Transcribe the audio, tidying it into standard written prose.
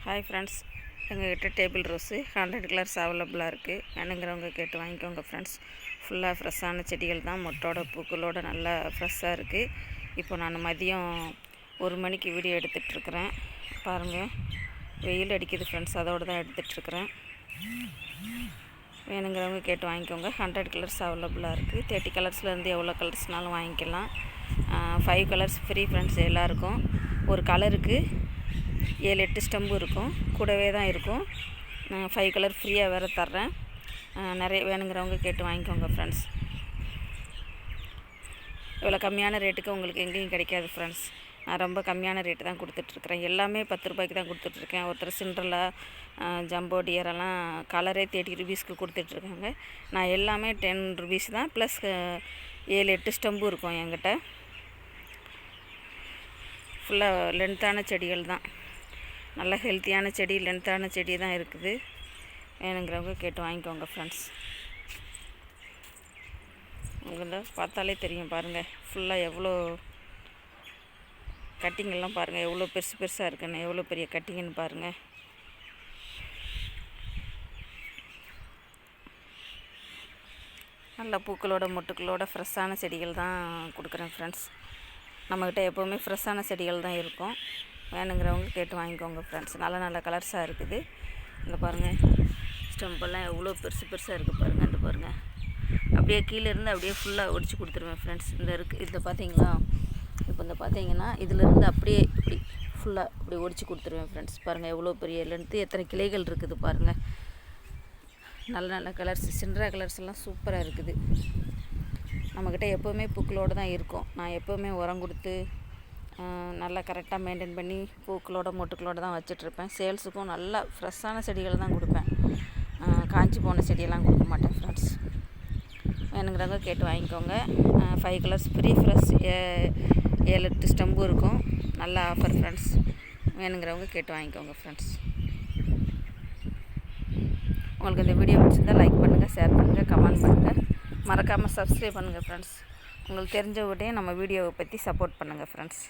Hi friends, எங்கள்கிட்ட table rose 100 colours அவைலபிளாக இருக்குது. வேணுங்கிறவங்க கேட்டு வாங்கிக்கோங்க ஃப்ரெண்ட்ஸ். ஃபுல்லாக ஃப்ரெஷ்ஷான செடிகள் தான், மொட்டோட பூக்களோட நல்லா ஃப்ரெஷ்ஷாக இருக்குது. இப்போ நான் மதியம் 1 மணிக்கு வீடியோ எடுத்துகிட்ருக்குறேன். பாருங்கள், வெயில் அடிக்குது ஃப்ரெண்ட்ஸ், அதோடு தான் எடுத்துகிட்ருக்குறேன். வேணுங்கிறவங்க கேட்டு வாங்கிக்கோங்க. 100 கலர்ஸ் அவைலபிளாக இருக்குது. 30 கலர்ஸ்லேருந்து எவ்வளோ கலர்ஸ்னாலும் வாங்கிக்கலாம். 5 கலர்ஸ் ஃப்ரீ ஃப்ரெண்ட்ஸ் எல்லாருக்கும். ஒரு கலருக்கு 7-8 ஸ்டெம்பு இருக்கும், கூடவே தான் இருக்கும். 5 கலர் ஃப்ரீயாக வேறு தர்றேன். நிறைய வேணுங்கிறவங்க கேட்டு வாங்கிக்கோங்க ஃப்ரெண்ட்ஸ். இவ்வளோ கம்மியான ரேட்டுக்கு உங்களுக்கு எங்கேயும் கிடைக்காது ஃப்ரெண்ட்ஸ். நான் ரொம்ப கம்மியான ரேட்டு தான் கொடுத்துட்ருக்குறேன். எல்லாமே 10 ரூபாய்க்கு தான் கொடுத்துட்ருக்கேன். ஒருத்தர் சிண்ட்ரலா, ஜம்போ டியரெல்லாம் கலரே 30 ருபீஸ்க்கு கொடுத்துட்ருக்காங்க. நான் எல்லாமே 10 ருபீஸ் தான், ப்ளஸ் 7-8 ஸ்டெம்பு இருக்கும் என்கிட்ட. ஃபுல்லாக லென்த்தான செடிகள் தான், நல்ல ஹெல்த்தியான செடி, லென்த்தான செடி தான் இருக்குது. வேணுங்கிறவங்க கேட்டு வாங்கிக்கோங்க ஃப்ரெண்ட்ஸ். உங்களுக்கு பார்த்தாலே தெரியும் பாருங்கள், ஃபுல்லாக எவ்வளோ கட்டிங்கெல்லாம் பாருங்கள், எவ்வளோ பெருசு பெருசாக இருக்குன்னு, எவ்வளோ பெரிய கட்டிங்கன்னு பாருங்கள். நல்ல பூக்களோட மொட்டுக்களோட ஃப்ரெஷ்ஷான செடிகள் தான் கொடுக்குறேன் ஃப்ரெண்ட்ஸ். நம்மக்கிட்ட எப்போவுமே ஃப்ரெஷ்ஷான செடிகள் தான் இருக்கும். வேணுங்கிறவங்க கேட்டு வாங்கிக்கோங்க ஃப்ரெண்ட்ஸ். நல்ல நல்ல கலர்ஸாக இருக்குது. இங்கே பாருங்கள், ஸ்டெம்பெல்லாம் எவ்வளோ பெருசு பெருசாக இருக்குது பாருங்கள். இந்த பாருங்கள், அப்படியே கீழேருந்து அப்படியே ஃபுல்லாக ஒடிச்சு கொடுத்துருவேன் ஃப்ரெண்ட்ஸ். இந்த இருக்குது, இதில் பார்த்தீங்களா? இப்போ இந்த பார்த்தீங்கன்னா இதிலேருந்து அப்படியே இப்படி ஃபுல்லாக இப்படி ஒடிச்சு கொடுத்துருவேன் ஃப்ரெண்ட்ஸ். பாருங்கள் எவ்வளோ பெரிய லென்த்து, எத்தனை கிளைகள் இருக்குது பாருங்கள். நல்ல நல்ல கலர்ஸ், சிண்ட்ரா கலர்ஸ் எல்லாம் சூப்பராக இருக்குது. நம்மக்கிட்ட எப்போவுமே பூக்களோடு தான் இருக்கும். நான் எப்போவுமே உரம் கொடுத்து நல்லா கரெக்டாக மெயின்டைன் பண்ணி பூக்களோட மொட்டுக்களோடு தான் வச்சிட்ருப்பேன். சேல்ஸுக்கும் நல்லா ஃப்ரெஷ்ஷான செடிகள் தான் கொடுப்பேன். காஞ்சி போன செடியெல்லாம் கொடுக்க மாட்டேன் ஃப்ரெண்ட்ஸ். வேணுங்கிறவங்க கேட்டு வாங்கிக்கோங்க. 5 கலர்ஸ் ஃப்ரீ, ஃப்ரெஷ் 7-8 ஸ்டெம்பு இருக்கும். நல்ல ஆஃபர் ஃப்ரெண்ட்ஸ். வேணுங்கிறவங்க கேட்டு வாங்கிக்கோங்க ஃப்ரெண்ட்ஸ். உங்களுக்கு இந்த வீடியோ பிடிச்சிருந்தால் லைக் பண்ணுங்கள், ஷேர் பண்ணுங்கள், கமெண்ட் பண்ணுங்கள். மறக்காமல் சப்ஸ்கிரைப் பண்ணுங்கள் ஃப்ரெண்ட்ஸ். உங்களுக்கு தெரிஞ்சவங்ககிட்டையும் நம்ம வீடியோவை பற்றி சப்போர்ட் பண்ணுங்கள் ஃப்ரெண்ட்ஸ்.